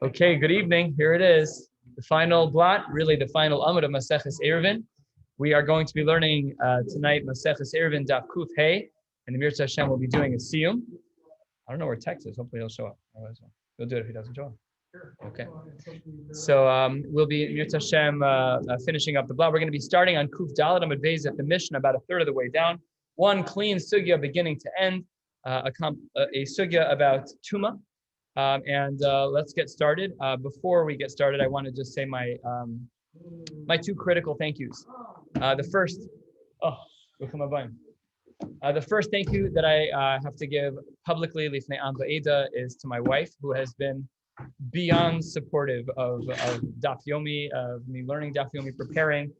Okay, good evening. Here it is. The final blot, really the final amud of Maseches Eruvin. We are going to be learning tonight Maseches Eruvin Daf Kuf Hey, and the Mirza Hashem will be doing a siyum. I don't know where Tex is. Hopefully he'll show up. He'll do it if he doesn't show up. Okay. So we'll be Mirza Hashem finishing up the blot. We're going to be starting on Kuf Dalet Amud Beis at the Mishnah, about a third of the way down. One clean sugya beginning to end, a sugya about Tuma. Let's get started. Before we get started, I want to just say my two critical thank yous. The first thank you that I have to give publicly, Lifnei Am Ba'eda, is to my wife, who has been beyond supportive of Daf Yomi, of me learning Daf Yomi, preparing.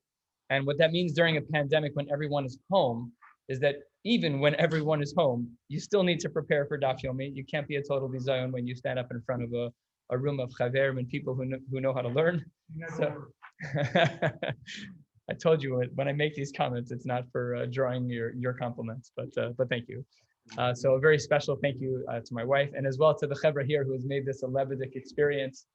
And what that means during a pandemic when everyone is home is that even when everyone is home, you still need to prepare for Daf Yomi. You can't be a total bizayon when you stand up in front of a room of chaverim and people who know how to learn. So, I told you when I make these comments, it's not for drawing your compliments, but thank you. So a very special thank you to my wife, and as well to the chevra here who has made this a lebedik experience.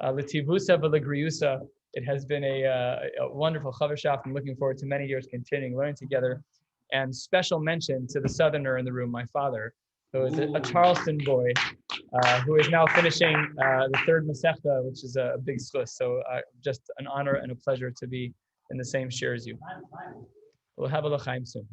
L'tivusa v'legriyusa. It has been a wonderful chavershaft. I'm looking forward to many years continuing learning together. And special mention to the southerner in the room, my father, who is a Charleston boy, who is now finishing the third Masechta, which is a big zchus. So just an honor and a pleasure to be in the same share as you. We'll have a l'chaim soon.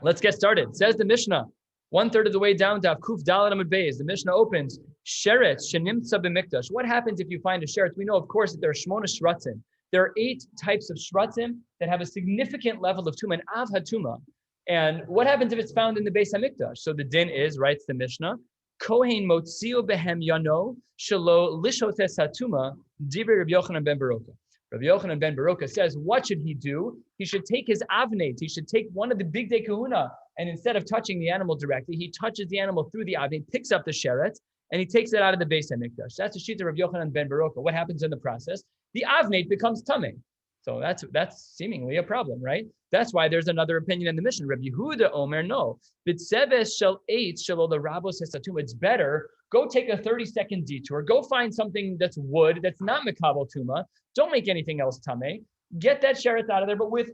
Let's get started. Says the Mishnah, 1/3 of the way down, Daf Kuf Dalet Amud Beis. The Mishnah opens, Sheretz shenimtza b'mikdash. What happens if you find a sheretz? We know, of course, that there are shmona shratzim. There are 8 types of shratzim that have a significant level of tuma, and av hatuma. And what happens if it's found in the Beis Hamikdash? So the din is, writes the Mishnah, Kohen motzio behem yano shelo lishotes hatuma divrei Rabbi Yochanan ben Baroka. Rabbi Yochanan ben Baroka says, what should he do? He should take his avnate. He should take one of the big day kahuna, and instead of touching the animal directly, he touches the animal through the avnate, picks up the sheretz, and he takes it out of the Beis Hamikdash. That's the sheet of Rabbi Yochanan ben Baroka. What happens in the process? The avnate becomes tameh. So that's seemingly a problem, right? That's why there's another opinion in the Mishnah. Rabbi Yehuda Omer, no. B'tzeves shel eitz shelo the rabos hesatum. It's better. Go take a 30-second detour. Go find something that's wood, that's not mekabel tuma. Don't make anything else tameh. Get that sheretz out of there, but with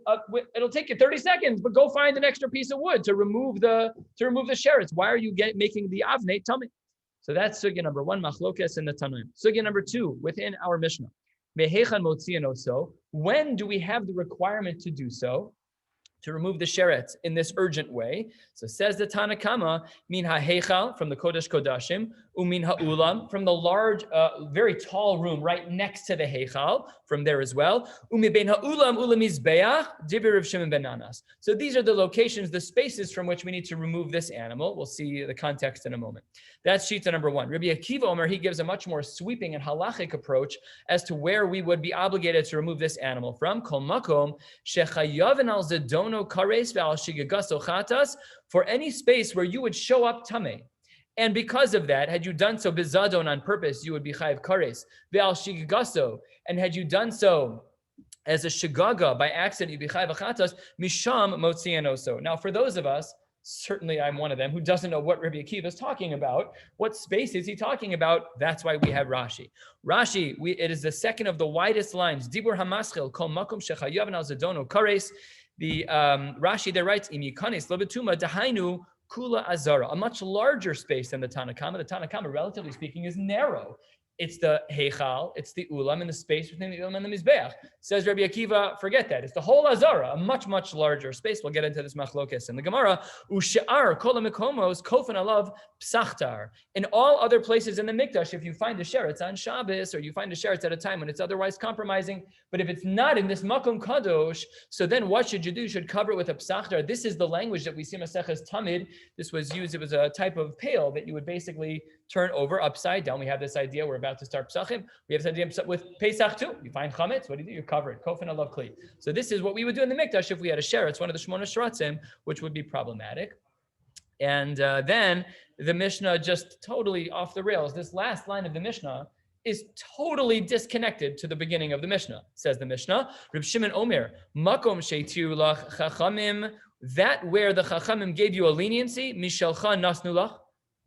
it'll take you 30 seconds. But go find an extra piece of wood to remove the sheretz. Why are you making the avnei tameh? So that's sugya number 1, machlokes in the Tanaim. Sugya number 2, within our Mishnah. When do we have the requirement to do so? To remove the sheretz in this urgent way. So says the Tanakama, min ha'heichal, from the Kodesh Kodashim, umin ha'ulam, from the large, very tall room right next to the heichal, from there as well. Umibein ha'ulam ulamizbeach, dibir Rav Shimon ben Nanas. So these are the locations, the spaces from which we need to remove this animal. We'll see the context in a moment. That's shita number 1. Rabbi Akiva Omer, he gives a much more sweeping and halachic approach as to where we would be obligated to remove this animal from. Kol makom shechayaven al zedono kares ve'al shigagaso chatas, for any space where you would show up tameh. And because of that, had you done so bizadon on purpose, you would be chayav kares ve'al shigagaso. And had you done so as a shigaga by accident, you'd be chayav chatas misham motzianoso. Now, for those of us, certainly I'm one of them, who doesn't know what Rabbi Akiva is talking about. What space is he talking about? That's why we have Rashi. Rashi, it is the second of the widest lines. Dibur hamaschil kol makom shechayav al zedono kares. The Rashi there writes, Im yikanis lo betuma dahainu kula azara, a much larger space than the Tanakama. The Tanakama, relatively speaking, is narrow. It's the heichal, it's the ulam, and the space between the ulam and the mizbeach. Says Rabbi Akiva, forget that. It's the whole azara, a much, much larger space. We'll get into this machlokes in the Gemara. U'she'ar kol ha'mekomos kofen alav psachtar. In all other places in the mikdash, if you find a sheretz on Shabbos, or you find a sheretz at a time when it's otherwise compromising, but if it's not in this makom kadosh, so then what should you do? You should cover it with a psachtar. This is the language that we see Maseches Tamid. This was used, it was a type of pail that you would basically turn over upside down. We have this idea, we're about to start Pesachim. We have this idea with Pesach too. You find chametz, what do? You cover it. Kofen alav kli. So this is what we would do in the mikdash if we had a sheretz, one of the shmona shratzim, which would be problematic. And then the Mishnah just totally off the rails. This last line of the Mishnah is totally disconnected to the beginning of the Mishnah. Says the Mishnah, Reb Shimon Omer, makom sheitiru lach chachamim, that where the chachamim gave you a leniency, mishalcha nasnu lach,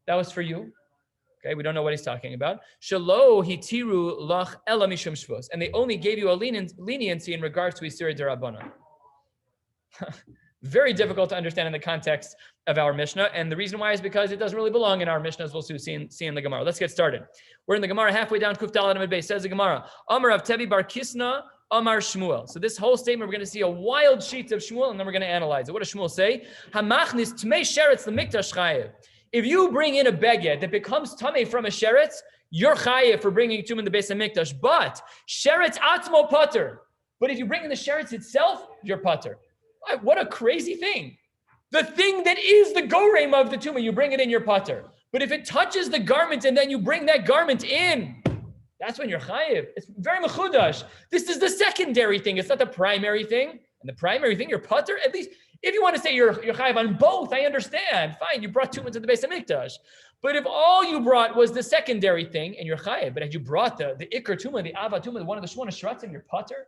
that was for you. Okay, we don't know what he's talking about. Shelo hitiru lach ela mishum shvus, and they only gave you a leniency in regards to Isur D'Rabbanan. Very difficult to understand in the context of our Mishnah, and the reason why is because it doesn't really belong in our Mishnah, as we'll see in the Gemara. Let's get started. We're in the Gemara halfway down Kuf Daled Amud Beis. Says the Gemara, Amar of Tevi bar Kisna, Amar Shmuel. So this whole statement, we're going to see a wild sheet of Shmuel, and then we're going to analyze it. What does Shmuel say? Hamachnis tmei sheretz l'mikdash chayev. If you bring in a beged that becomes tamei from a sheretz, you're chayev for bringing tum in the Beis HaMikdash. But sheretz atzmo pater. But if you bring in the sheretz itself, you're pater. What a crazy thing. The thing that is the goreim of the tumah, you bring it in your pater. But if it touches the garment and then you bring that garment in, that's when you're chayiv. It's very mechudash. This is the secondary thing. It's not the primary thing. And the primary thing, you're pater. At least, if you want to say you're chayiv on both, I understand. Fine, you brought tumah to the Beis HaMikdash. But if all you brought was the secondary thing and you're chayiv, but if you brought the ikar tumah, the ava tumah, one of the shmona shratzim, you're pater.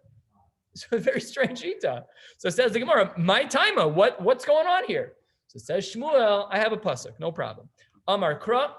So a very strange ita. So it says the Gemara, my taima, what's going on here? So it says Shmuel, I have a pasuk, no problem. Amar kra,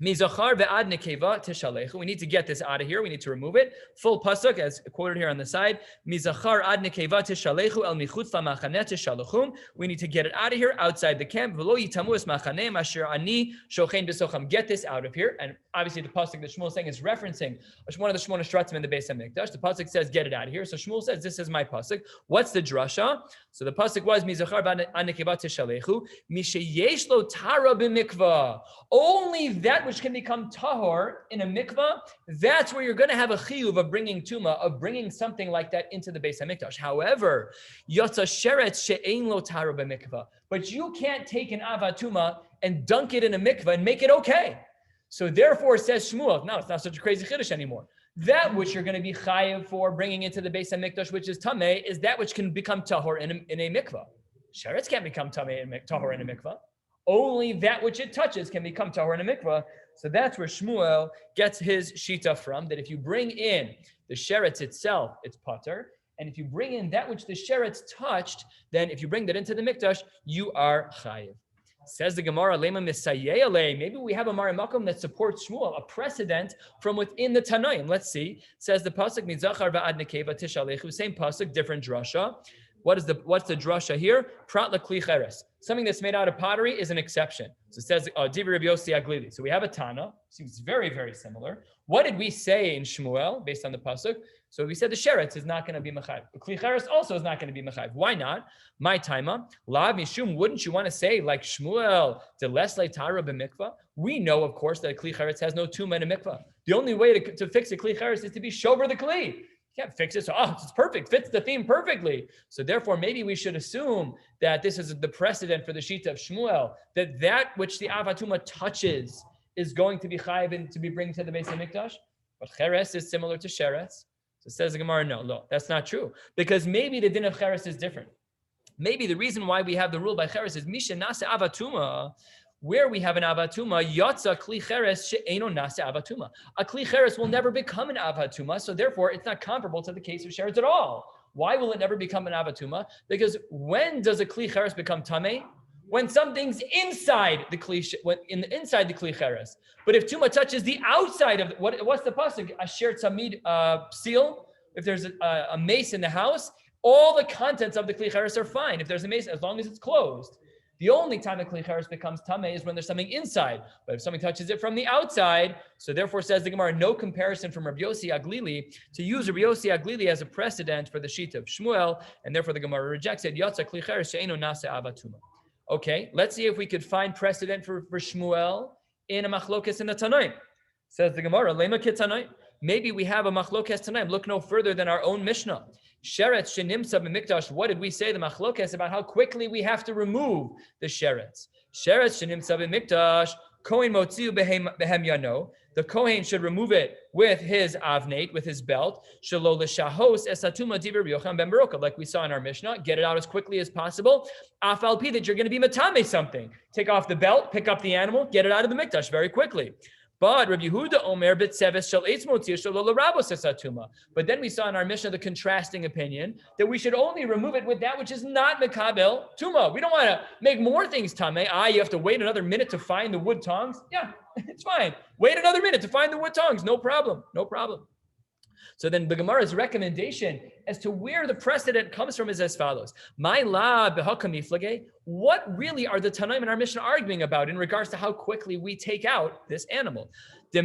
mizachar ve'ad nekeva tishalechu. We need to get this out of here. We need to remove it. Full pasuk, as quoted here on the side. Mizachar ad nekeva tishalechu el michutz la'machaneh tishalachum. We need to get it out of here, outside the camp. V'lo yitamu es machaneh asher ani shochein b'socham. Get this out of here. And obviously the pasuk that Shmuel is saying is referencing one of the Shmona Shratzim in the Beis HaMikdash. The pasuk says, get it out of here. So Shmuel says, this is my pasuk. What's the drasha? So the pasuk was, mizachar ad nekeva tishalechu misheyesh lo tara b'mikvah. Only that which can become tahor in a mikvah, that's where you're going to have a chiyuv of bringing tumah, of bringing something like that into the Beis HaMikdash. However, yotza sheretz she'ein lo tara b'mikvah. But you can't take an ava tumah and dunk it in a mikvah and make it okay. So therefore, says Shmuel, no, it's not such a crazy chiddush anymore. That which you're going to be chayiv for bringing into the Beis HaMikdash, which is tameh, is that which can become tahor in a mikvah. Sheretz can't become tameh tahor in a mikvah. Only that which it touches can become tahor in a mikvah. So that's where Shmuel gets his shita from, that if you bring in the sheretz itself, it's pater. And if you bring in that which the sheretz touched, then if you bring that into the mikdash, you are chayiv. Says the Gemara, Lema Misayeh. Maybe we have a Marimakum that supports Shmuel, a precedent from within the Tanaim. Let's see. It says the pasuk Mizachar va'ad nekeva tishalechu. Same pasuk, different drasha. What's the drasha here? Prat lekli cheres. Something that's made out of pottery is an exception. So it says Divrei Rabbi Yossi Aglili. So we have a Tana. Seems very, very similar. What did we say in Shmuel based on the pasuk? So we said the sheretz is not going to be mechayiv. The kli cheres also is not going to be mechayiv. Why not? My taima, la mishum. Wouldn't you want to say like Shmuel de lesle tara b'mikvah? We know, of course, that a kli cheres has no tumah in a mikvah. The only way to fix a kli cheres is to be shover the kli. You can't fix it. So, it's perfect. Fits the theme perfectly. So therefore, maybe we should assume that this is the precedent for the shita of Shmuel, that which the avatuma touches is going to be chayiv and to be bring to the Beis HaMikdash. But cheres is similar to sheretz. So says the Gemara, no, that's not true. Because maybe the din of cheres is different. Maybe the reason why we have the rule by cheres is misha nase avatuma, where we have an avatuma, yatsa kli cheres she'eno nase avatuma. A kli cheres will never become an avatuma, so therefore it's not comparable to the case of sheretz at all. Why will it never become an avatuma? Because when does a kli cheres become tameh? When something's inside the kli, inside the kli cheres. But if tuma touches the outside of what's the pasuk? Asher tzamid seal. If there's a mace in the house, all the contents of the kli cheres are fine. If there's a mace, as long as it's closed. The only time the kli cheres becomes tameh is when there's something inside. But if something touches it from the outside, so therefore says the Gemara, no comparison from Rabbi Yossi Aglili to use Rabbi Yossi Aglili as a precedent for the sheet of Shmuel, and therefore the Gemara rejects it. Yatsa kli cheres she'eno nase avatuma. Okay, let's see if we could find precedent for Shmuel in a machlokes in the Tanaim. Says the Gemara, lema kitanaim. Maybe we have a machlokes Tanaim. Look no further than our own Mishnah. Sheretz shenimsa b'mikdash. What did we say? The machlokes about how quickly we have to remove the sheretz. Sheretz shenimsa b'mikdash. Kohen motziu behem yano. The Kohen should remove it with his avnate, with his belt. Shelo l'shahos esatuma divrei Yochanan ben Baruch, like we saw in our Mishnah. Get it out as quickly as possible. Afal pi that you're going to be matame something. Take off the belt, pick up the animal, get it out of the mikdash very quickly. But Rabbi Yehuda Omer b'tzeves shel eitz motzir shel lo l'rabos esatuma. But then we saw in our Mishnah the contrasting opinion that we should only remove it with that which is not mekabel tuma. We don't want to make more things tameh. You have to wait another minute to find the wood tongs. Yeah, it's fine. Wait another minute to find the wood tongs. No problem. No problem. So then the Gemara's recommendation as to where the precedent comes from is as follows. What really are the Tanaim in our Mishnah arguing about in regards to how quickly we take out this animal? The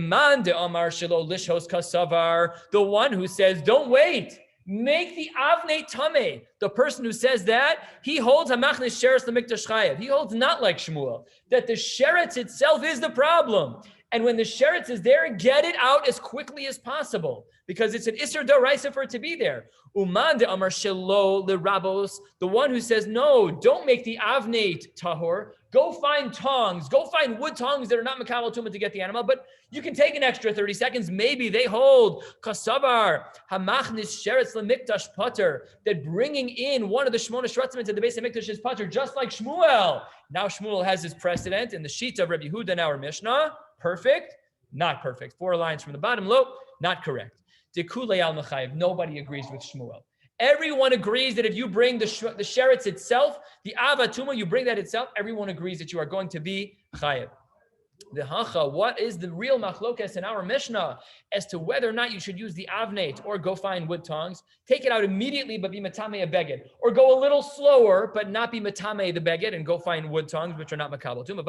one who says, don't wait, make the avnei tameh. The person who says that, he holds hamachnis sheretz lemikdash chayev. He holds not like Shmuel, that the sheretz itself is the problem. And when the sheretz is there, get it out as quickly as possible, because it's an isser d'oraisa for it to be there. Uman de amar shelo l'rabos, the one who says, no, don't make the avnei tahor. Go find tongs, go find wood tongs that are not mekabel tumah to get the animal, but you can take an extra 30 seconds. Maybe they hold kasavar hamachnis sheretz lemikdash pater, that bringing in one of the shmona shratzim into the base of mikdash is pater, just like Shmuel. Now Shmuel has his precedent in the sheet of Rabbi Yehuda in our Mishnah. Perfect, not perfect. 4 lines from the bottom, low, not correct. Dekulei al mechayev. Nobody agrees with Shmuel. Everyone agrees that if you bring the sheretz itself, the avatuma, you bring that itself, everyone agrees that you are going to be chayev. The hacha, what is the real machlokes in our Mishnah as to whether or not you should use the avneit or go find wood tongs? Take it out immediately, but be matame a beged, or go a little slower, but not be matame the beged and go find wood tongs which are not makabel tuma.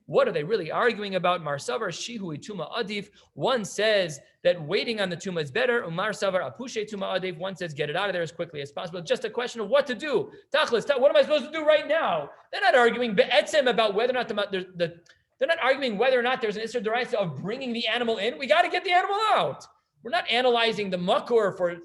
What are they really arguing about? Mar savar shihu tuma adif. One says that waiting on the tuma is better. Umar savar apushe tuma adif. One says get it out of there as quickly as possible. Just a question of what to do. Tachlis, what am I supposed to do right now? They're not arguing be'etzem about whether or not they're not arguing whether or not there's an Isser D'oraisa of bringing the animal in. We got to get the animal out. We're not analyzing the makor for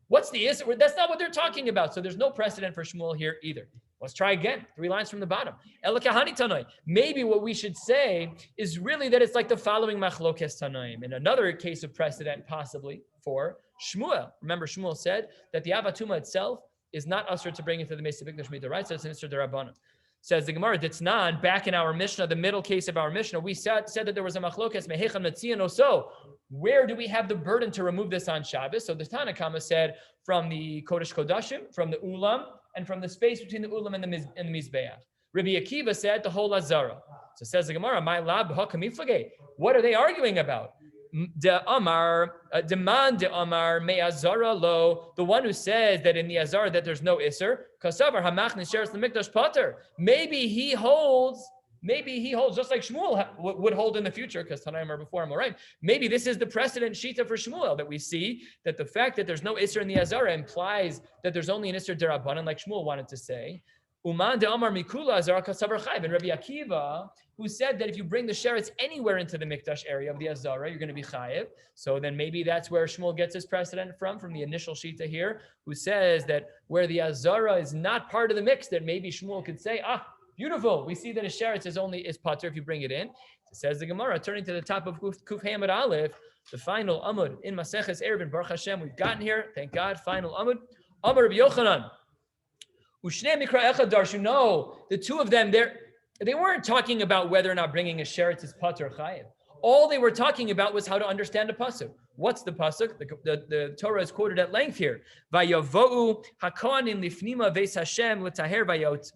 what's the Isser. That's not what they're talking about. So there's no precedent for Shmuel here either. Let's try again. 3 lines from the bottom. Elakahani Tanoi. Maybe what we should say is really that it's like the following machlokes Tanoim. In another case of precedent, possibly for Shmuel. Remember, Shmuel said that the avatuma itself is not usher to bring into the Mesa Bikdash Midah, so it's an Isser D'Rabbanan. Says the Gemara, Ditznan, back in our Mishnah, the middle case of our Mishnah, we said that there was a machlokes mehechan metzion oso. Where do we have the burden to remove this on Shabbos? So the Tana Kama said from the Kodesh Kodashim, from the Ulam, and from the space between the Ulam and the Mizbeach. Rabbi Akiva said the whole Azara. So says the Gemara, my lab hakamiflage. What are they arguing about? De Amar, demand de Amar, me Azara lo, the one who says that in the Azara that there's no Isser, Kasavar Hamachnis Sheretz Lemikdash Pater. Maybe he holds just like Shmuel would hold in the future, because Tanaim are before him, all right. Maybe this is the precedent shita for Shmuel, that we see that the fact that there's no Isser in the Azara implies that there's only an Isser D'Rabbanan, like Shmuel wanted to say. Uman de Amar Mikula Azara Kasavar Chayv, and Rabbi Akiva, who said that if you bring the sheretz anywhere into the mikdash area of the Azara, you're going to be chayev. So then maybe that's where Shmuel gets his precedent from the initial shita here, who says that where the Azara is not part of the mix, that maybe Shmuel could say, beautiful, we see that a sheretz is pater if you bring it in. It says the Gemara, turning to the top of Kuf Hamad Aleph, the final Amud in Maseches Eruvin, Baruch Hashem, we've gotten here, thank God, final Amud. Amar Rabbi Yochanan, Ushnei Mikra Echad Darshu, no, the two of them, they weren't talking about whether or not bringing a sheretz is pater chayev. All they were talking about was how to understand a pasuk. What's the pasuk? The Torah is quoted at length here. Vayavohu hakohanim lifnima veis Hashem letaher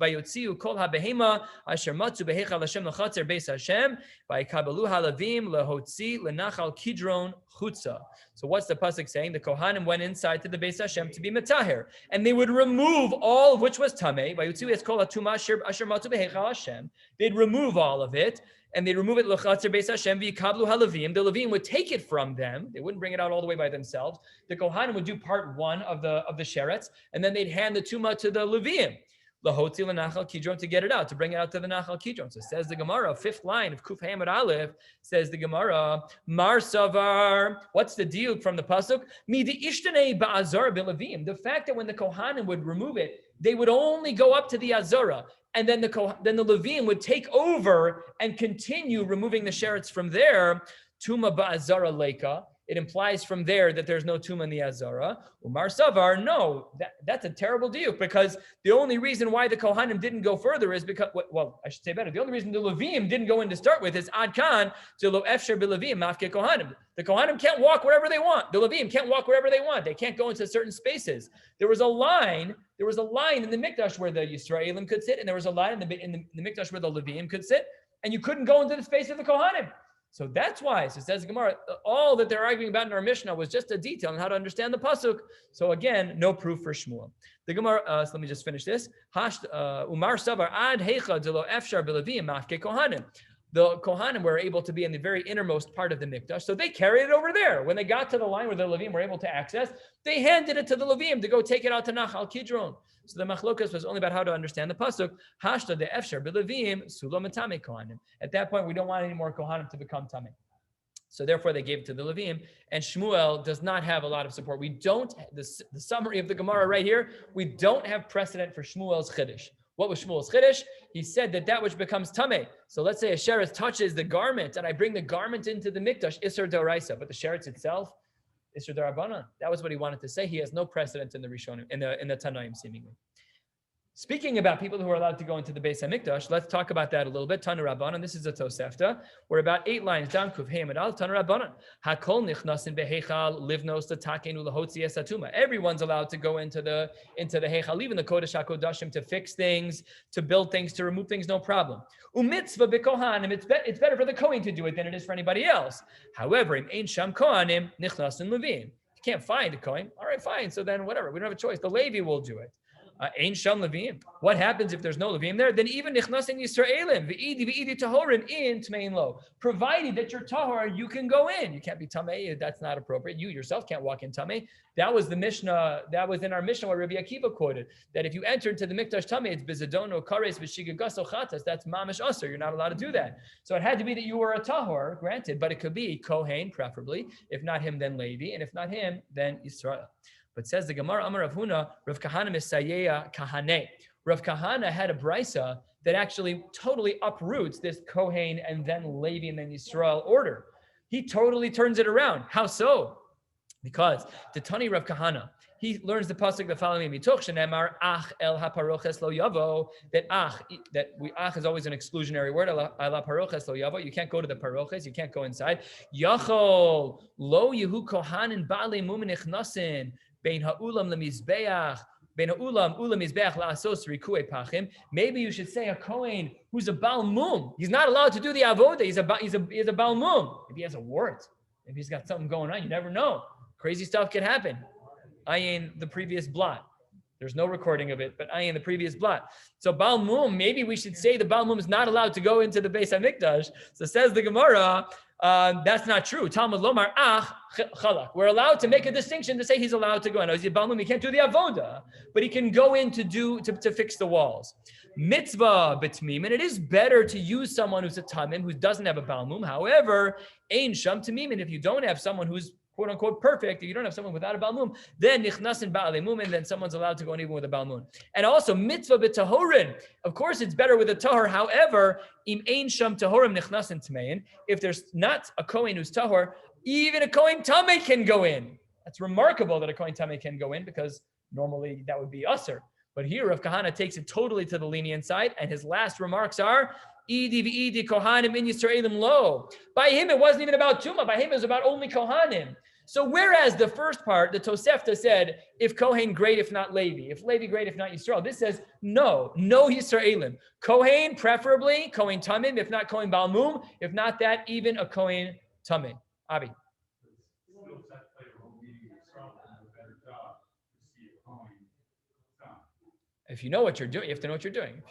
vayotziu kol habehema asher matzu behechal Hashem lechatzer beis Hashem vayikabalu halavim lehotzi lenachal kidron chutza. So what's the pasuk saying? The Kohanim went inside to the beis Hashem to be metaher, and they would remove all of which was tameh. Vayotziu es kol hatuma asher matzu behechal Hashem. They'd remove all of it. And they remove it lechatzer beis Hashem v'yikablu halavim. The Levim would take it from them. They wouldn't bring it out all the way by themselves. The Kohanim would do part 1 of the sheretz, and then they'd hand the tumah to the Levim, lahotzi lenachal kidron, to get it out, to bring it out to the nachal kidron. So says the Gemara, 5th line of Kuf Hamad Aleph, says the Gemara, Mar Savar. What's the deal from the pasuk? Midi ishtanei ba'azar b'Levim. The fact that when the Kohanim would remove it, they would only go up to the Azara. And then the Levim would take over and continue removing the sheretz from there. Tuma ba'azara leka. it implies from there that there's no Tuma in the Azara. Umar Savar, no, that's a terrible deal, because the only reason why the Kohanim didn't go further is because, well, I should say better, the only reason the Levim didn't go in to start with is Ad Kan to Lo Efsher B'Levim Mafke Kohanim. The Kohanim can't walk wherever they want. The Levim can't walk wherever they want. They can't go into certain spaces. There was a line in the Mikdash where the Yisraelim could sit, and there was a line in the Mikdash where the Levim could sit, and you couldn't go into the space of the Kohanim. So that's why, so says Gemara, all that they're arguing about in our Mishnah was just a detail on how to understand the pasuk. So again, no proof for Shmuel. The Gemara, so let me just finish this. Umar Savar ad heicha de lo efshar b'levim mafke kohanim. The Kohanim were able to be in the very innermost part of the Mikdash, so they carried it over there. When they got to the line where the Levim were able to access, they handed it to the Levim to go take it out to Nachal Kidron. So the machlokas was only about how to understand the pasuk. Hashta de efshar b'levim sulo matame kohanim. At that point, we don't want any more kohanim to become tamei. So therefore, they gave it to the Levim. And Shmuel does not have a lot of support. We don't. The summary of the Gemara right here. We don't have precedent for Shmuel's chiddush. What was Shmuel's chiddush? He said that which becomes tamei. So let's say a sheretz touches the garment, and I bring the garment into the mikdash, iser d'oraisa, but the sheretz itself, iser d'Rabbanan. That was what he wanted to say. He has no precedent in the Rishonim, in the Tanaim, seemingly. Speaking about people who are allowed to go into the Beis HaMikdash, let's talk about that a little bit. Tana Rabbanan, this is a Tosefta. We're about 8 lines down. Kuf Hey Amid Al, Tana Rabbanan. Hakol nichnasin behechal livnos tatakenu lahotzi esatuma. Everyone's allowed to go into the Heichal, even the Kodesh HaKodashim, to fix things, to build things, to remove things, no problem. Umitzvah bekohanim, it's better for the Kohen to do it than it is for anybody else. However, im ein sham kohanim nichnasin levim. You can't find a Kohen. All right, fine. So then whatever, we don't have a choice. The Levi will do it. Ein sham levim. What happens if there's no levim there? Then even nichnasin Yisraelim v'idi tahorim in tmein lo. Provided that you're tahor, you can go in. You can't be tamei. That's not appropriate. You yourself can't walk in tamei. That was the Mishnah. That was in our Mishnah where Rabbi Akiva quoted that if you enter into the mikdash tamei, it's bizadono kares v'shigagas chatas. That's mamish aser. You're not allowed to do that. So it had to be that you were a tahor, granted, but it could be kohen preferably. If not him, then Levi, and if not him, then Yisrael. But says the Gemara, Amar Rav Huna, Rav Kahana Misayeya Kahane. Rav Kahana had a brisa that actually totally uproots this Kohen and then Levi and then Yisrael order. He totally turns it around. How so? Because the Tani Rav Kahana, he learns the pasuk the following: Mitoch shenemar ach el haparoches lo yavo. That ach is always an exclusionary word. El haparoches lo yavo. You can't go to the paroches. You can't go inside. Yachol lo yehu kohanin ba'alei mumin ichnasin. Bein ha'ulam lemizbeach, bein ha'ulam mizbeach la'asos rikuei pachim. Maybe you should say a kohen who's a Baal Mum. He's not allowed to do the avoda. He's a Baal Mum. If he has a wart, if he's got something going on, you never know. Crazy stuff can happen. Ayin the previous blot. There's no recording of it, but ayin the previous blot. So Baal Mum, maybe we should say the Baal Mum is not allowed to go into the Beis HaMikdash. So says the Gemara, that's not true. Talmud Lomar ach chalak. We're allowed to make a distinction to say he's allowed to go in. He can't do the avoda, but he can go in to fix the walls. Mitzvah b'tmim, and it is better to use someone who's a tamim who doesn't have a balmum. However, ein sham tamim, and if you don't have someone who's quote unquote perfect, if you don't have someone without a balmum, then nichnasin ba'alei mumin, then someone's allowed to go in even with a balmum. And also mitzvah b'tahorin. Of course, it's better with a tahor. However, im ein sham tahorim nichnasin tmein. If there's not a kohen who's tahor, even a kohen tamei can go in. That's remarkable that a kohen tamei can go in, because normally that would be usher. But here, Rav Kahana takes it totally to the lenient side, and his last remarks are, Idi v'idi kohanim in Yisraelim lo. By him, it wasn't even about Tumah. By him, it was about only kohanim. So whereas the first part, the Tosefta said, if Kohen, great, if not Levi. If Levi, great, if not Yisrael. This says, no Yisraelim. Kohen, preferably, Kohen Tamim, if not Kohen Balmum. If not that, even a Kohen Tamim. Abi. If you know what you're doing, you have to know what you're doing.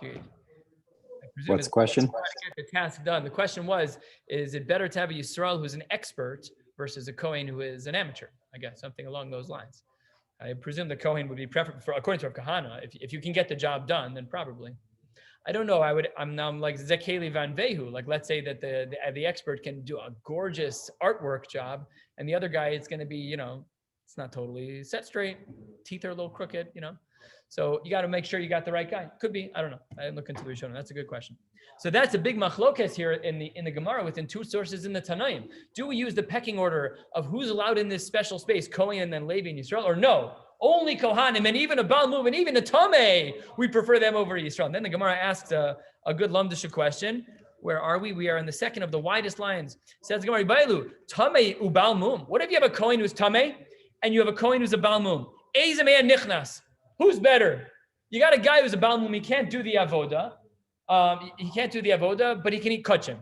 What's the question? Get the task done. The question was, is it better to have a Yisrael who's an expert versus a Kohen who is an amateur? I guess something along those lines. I presume the Kohen would be preferable for, according to Rav Kahana. If you can get the job done, then probably. I don't know. I'm like Zekeli Van Vehu. Like, let's say that the expert can do a gorgeous artwork job, and the other guy is going to be, It's not totally set straight. Teeth are a little crooked, So you got to make sure you got the right guy. Could be, I don't know. I didn't look into the Rishonim. That's a good question. So that's a big machlokes here in the Gemara within two sources in the Tanaim. Do we use the pecking order of who's allowed in this special space, Kohen and then Levi and Yisrael, or no? Only Kohanim and even a Baal Mum and even a Tameh, we prefer them over Yisrael. And then the Gemara asks a good Lamdisha question. Where are we? We are in the second of the widest lines. Says the Gemara, Bailu, Tameh u Baal Mum. What if you have a Kohen who's Tameh and you have a Kohen who's a Baal Mum? Eizemei nichnas. Who's better? You got a guy who's a Baal Mum, he can't do the avoda. He can't do the avoda, but he can eat kachim.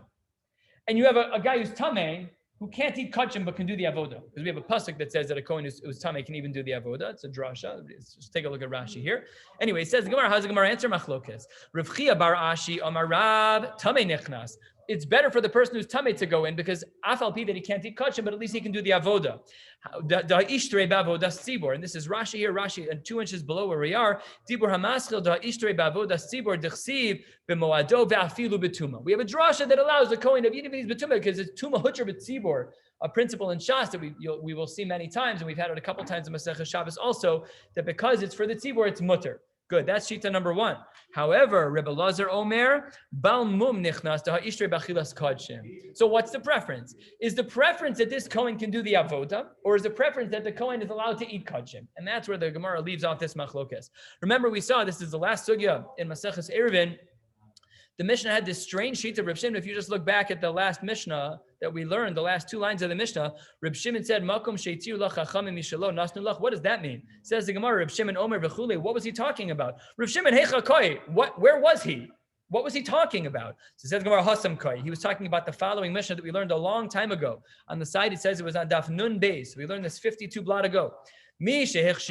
And you have a guy who's tameh who can't eat kachim but can do the avoda. Because we have a pasuk that says that a kohen who's tameh can even do the avoda. It's a drasha. Just take a look at Rashi here. Anyway, it says the Gemara. How's the Gemara answer machlokes? Rav Chia bar Ashi Amar Rab tameh nichnas. It's better for the person who's tameh to go in because afal pi that he can't eat kachim, but at least he can do the avoda. And this is Rashi here. Rashi, and 2 inches below where we are. Dibur hamaschil da ishtre bavoda tzibor dechsiv b'moado ve'afilu b'tuma. We have a drasha that allows the kohen of even if he's b'tuma because it's tuma hutcher b'tzibor, a principle in Shas that we will see many times, and we've had it a couple times in Maseches Shabbos also, that because it's for the tzibor, it's mutter. Good, that's shita number 1. However, Rebbe Lazar Omer, Bal Mum Nichnas Daha Ishtre Bachilas Kodshim. So what's the preference? Is the preference that this Kohen can do the avoda, or is the preference that the Kohen is allowed to eat Kodshim? And that's where the Gemara leaves off this machlokas. Remember, we saw this is the last sugya in Maseches Eruvin. The Mishnah had this strange sheet of Reb Shimon. If you just look back at the last Mishnah that we learned, the last 2 lines of the Mishnah, Reb Shimon said, "Makom sheitiu lach chachamim mishalo nasnu lach." What does that mean? Says the Gemara, Reb Shimon Omer v'chule. What was he talking about? Reb Shimon heicha koi. Where was he? What was he talking about? So it says Gemara Hasam koi. He was talking about the following Mishnah that we learned a long time ago. On the side, it says it was on Daf Nun Beis. We learned this 52 blot ago. A person who's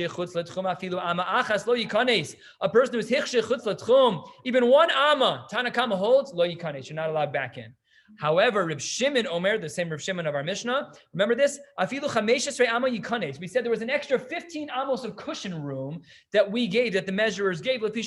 hichshech chutz l'tchum, even one amma, Tanakama holds, lo yikanes, you're not allowed back in. However, Reb Shimon Omer, the same Reb Shimon of our Mishnah, remember this? Afilu chameshes amma yikanes. We said there was an extra 15 amos of cushion room that we gave, that the measurers gave. And they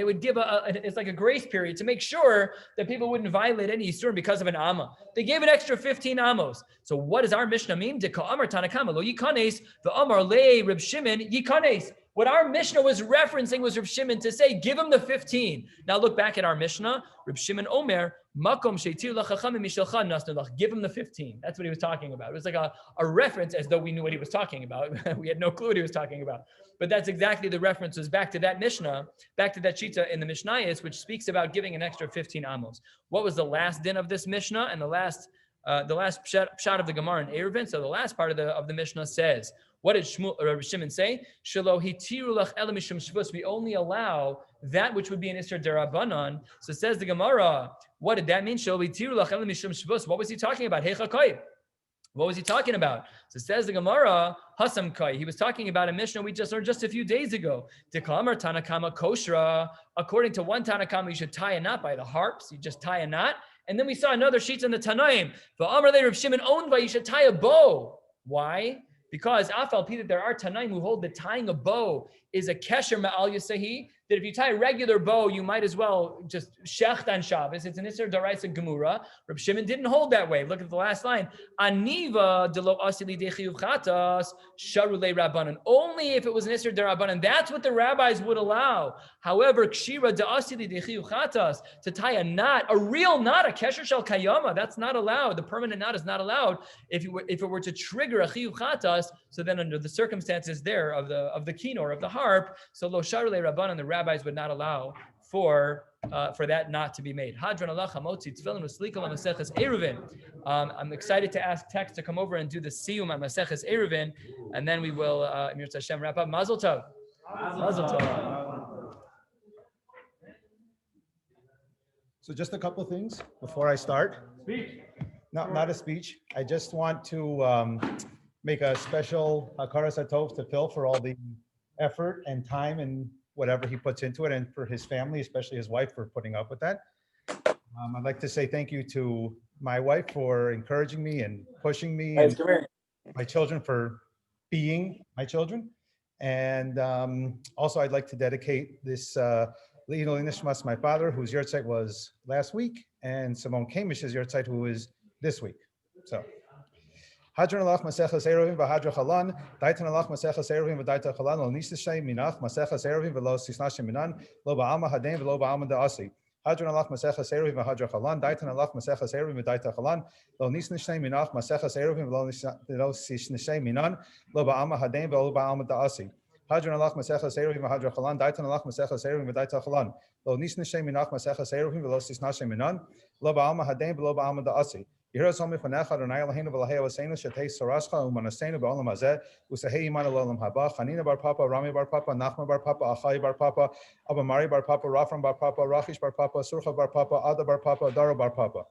would give it's like a grace period to make sure that people wouldn't violate any yisurim because of an amma. They gave an extra 15 amos. So what does our Mishnah mean? Deka amar Tanakama lo yikanes, the amar le Reb Shimon yikanes. What our Mishnah was referencing was Reb Shimon to say, give him the 15. Now look back at our Mishnah. Reb Shimon Omer, makom sheitir lachachamim mishalcha nasnu lach. Give him the 15. That's what he was talking about. It was like a reference as though we knew what he was talking about. We had no clue what he was talking about. But that's exactly the reference was back to that Mishnah, back to that Shita in the Mishnayos, which speaks about giving an extra 15 amos. What was the last din of this Mishnah and the last pshat of the Gemara in Eruvin? So the last part of the Mishnah says, what did Shimon say? We only allow that which would be an Isser Derabanan. So says the Gemara, what did that mean? What was he talking about? What was he talking about? So says the Gemara, Hasam Kai. He was talking about a Mishnah we just learned just a few days ago. Dekamar Tanakama Koshra. According to one Tanakama, you should tie a knot by the harps. You just tie a knot. And then we saw another sheet in the Tanaim. Va'amar le Reb Shimon Onva, you should tie a bow. Why? Because afal pi that there are Tanaim who hold that tying a bow is a kesher ma'al yasahi, that if you tie a regular bow, you might as well just shecht on Shabbos. It's an Isser Daraisa Gemura. Reb Shimon didn't hold that way. Look at the last line. Aniva delo asili dechiyuv chatas sharule rabbanan. Only if it was an Isser Darabanan. That's what the rabbis would allow. However, kshira da asili dechiyuv chatas, to tie a knot, a real knot, a kesher shel kayama, that's not allowed. The permanent knot is not allowed. If it were to trigger a chiyuv chatas, so then under the circumstances there of the kinor, of the harp, so lo sharule rabbanan, the rabbis would not allow for that not to be made. Hadron Allah Hamotzi Tefillin Uslikal Maseches Eruvin. I'm excited to ask Tex to come over and do the siyum on Maseches Eruvin, and then we will Mir Hashem wrap up. Mazel Tov. Mazel Tov. So just a couple of things before I start. Speech. Not a speech. I just want to make a special Karesh Hatov to Phil for all the effort and time and whatever he puts into it, and for his family, especially his wife, for putting up with that. I'd like to say thank you to my wife for encouraging me and pushing me, and my children for being my children. And also I'd like to dedicate this Le'ilul Nishmas, my father, whose yahrzeit was last week, and Simone Kamish's yahrzeit, who is this week. So Hadron alach Maseches Eruvin v'Hadra Chalan. Daitan alach Maseches Eruvin v'Daita Chalan. Lo nisnashem minach Maseches Eruvin v'lo sisnashem minan. Lo ba'alma hadein v'lo ba'alma da'asi. Hadron alach Maseches Eruvin v'Hadra Chalan. Daitan alach Maseches Eruvin v'Daita Chalan. Lo nisnashem minach Maseches Eruvin v'lo sisnashem minan. Lo ba'alma hadein v'lo ba'alma da'asi. Hadron alach Maseches Eruvin v'Hadra Chalan. Daitan alach Maseches Eruvin v'Daita Chalan. Lo nisnashem minach Maseches Eruvin v'lo sisnashem minan. Lo ba'alma hadein v'lo ba'alma da'asi. Yehiras Homi Fanecha Adonai Eloheinu v'Lahei Avosenu Shetei Sarascha U'Manasenu Ba'olam Hazeh U'Sehei Imanu L'Olam Haba Chanina Bar Papa Rami Bar Papa Nachman Bar Papa Achai Bar Papa Abamari Bar Papa Rafram Bar Papa Rachish Bar Papa Surcha Bar Papa Ada Bar Papa Daro Bar Papa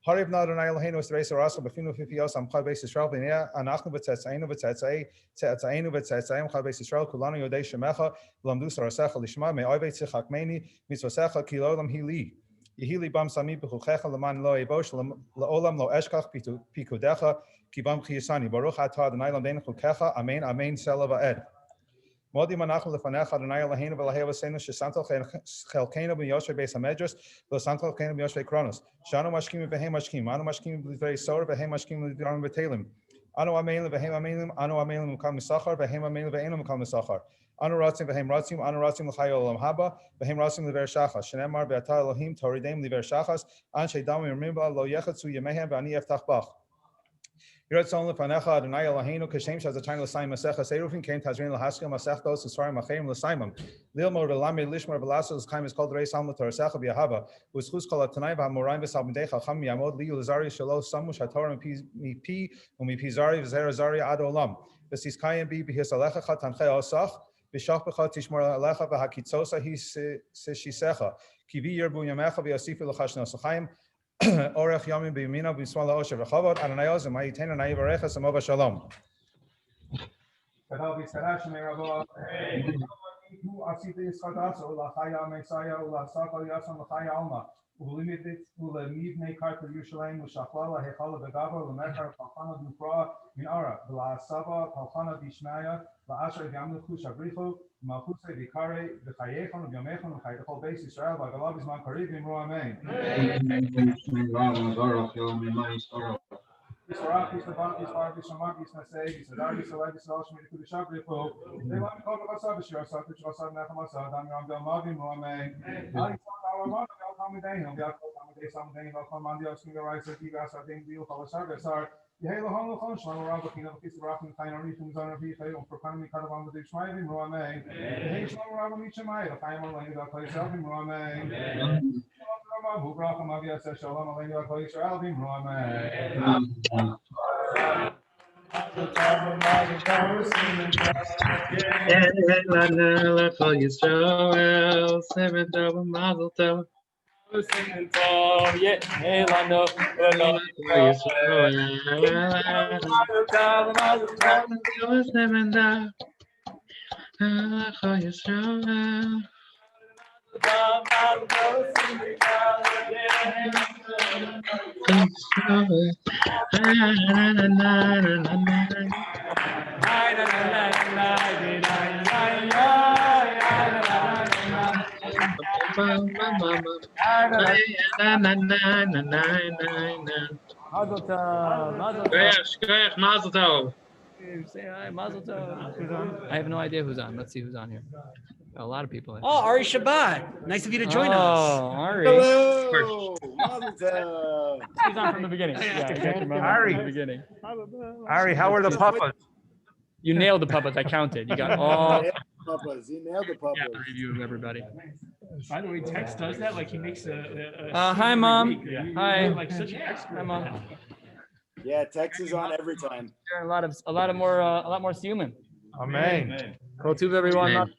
Hariv Na Adonai Eloheinu V'Srei Sarascha B'Finu Fifios Amchai Beis Yisrael V'Nei Anachnu V'Tzetzainu Tzetzainu V'Tzetzaim Chai Beis Yisrael Kulanu Yodei Shemecha V'Lamdu Sarasecha Lishma Me'oi Beis Yichakmeni Mitzvosecha Ki L'Olam Hili Yehili bam sami b'chuchecha leman lo ebosh leolam lo eshkach pikudecha kibam chiyasani baruch atah Adonai lamdein chukecha amen amen sela va'ed. Modi manachnu lefanecha Adonai Eloheinu v'lahei avosenu shesantal chelkeinu b'yoshvei beis hamedros v'santal chelkeinu b'yoshvei kronos shanu mashkim v'hem mashkim anu mashkim b'livrei sor v'hem mashkim b'livrei b'telim anu amelim v'hem amelim anu amelim m'kal misachar v'hem amelim v'einu m'kal misachar Anu ratzim v'hem ratzim, anu ratzim l'chayol olam haba, v'hem ratzim l'ver shachas. Shenemar be'ata Elohim toridem l'ver shachas, an she'dam yirmimba lo yechatzu yemehem v'ani eftach bach. Yiratzon lefanecha Adonai Eloheinu kashem shazatayim l'sayim Maseches Eruvin came tazrin l'haskel Masechtos l'sfarim achayim l'saymam. Lilmor v'lamid lishmor v'lasos l'chaim is called reis alma torasecha v'yahavah. U'schus kol atanai v'hamorayim v'salmidei chacham yamod li ulazari shelo samush hatorah mipi u'mipi zari v'zera zari ad olam. V'siskayim bi b'hisalecha tanchei osach. B'shach b'cha tishmor alecha v'hakitzosa hi sishisecha. Kivi yerbu yamecha v'yasifu l'chashnos l'chaim. Orech Yomi b'yamina b'yismal ha'osher v'chavod. Adonai ozim ha'yitein Adonai yivarecha samova shalom. Kadal b'yitzkadash shemei rabo. Hu asita yitzkadaso l'chaya me'saya u'l'asaka yasam l'chaya alma. U'lemivnei karta Yerushalayim u'shachla l'hechala v'gava l'mechar palchana d'nufra min ara v'la'asava palchana d'ishmaya la'asher v'yamlechu shabrichu v'malchusei v'ikare v'chayechon v'yomechon v'chayechol beis Yisrael v'agalav bizman kariv v'imru amen. Yisvarach yislavach yisvar v'shamach yisnasei yisvadar yisrael yisrael shmei kudushabrichu v'elam kol v'chasav v'shirasat v'shirasat nechem asad am yom v'yamav v'imru amen. Yehei lahon l'chon shalom rav b'china v'chis v'rachim v'chayin arishim zon v'yichei u'mprokanim mikadavam v'div shmai v'imru amen. Yehei shalom rav b'michamai v'chayin aleinu v'akol Yisrael v'imru amen. Hu bracham avi yaseh shalom aleinu v'akol Yisrael v'imru amen. L'akol Yisrael, seven double mazel tov. Singing tov, yeah, hey, lano, lano, Karesh, mazel tov. Say hi, mazel tov. I have no idea who's on. Let's see who's on here. A lot of people. Oh, Ari Shabbat. Nice of you to join us. Oh, Ari. Hello. Mazel tov. He's on from the beginning. Yeah, I got your mom Ari. from the beginning. Ari, how are the papas? You nailed the puppets. I counted. You got all Papas, you nailed the papas. review of everybody. By the way, Tex does that like he makes a Hi, Mom. Yeah. Hi. Like such an expert. Hi, Mom. Yeah, Tex is on every time. A lot more human. Amen. Kol tuv, everyone. Amen.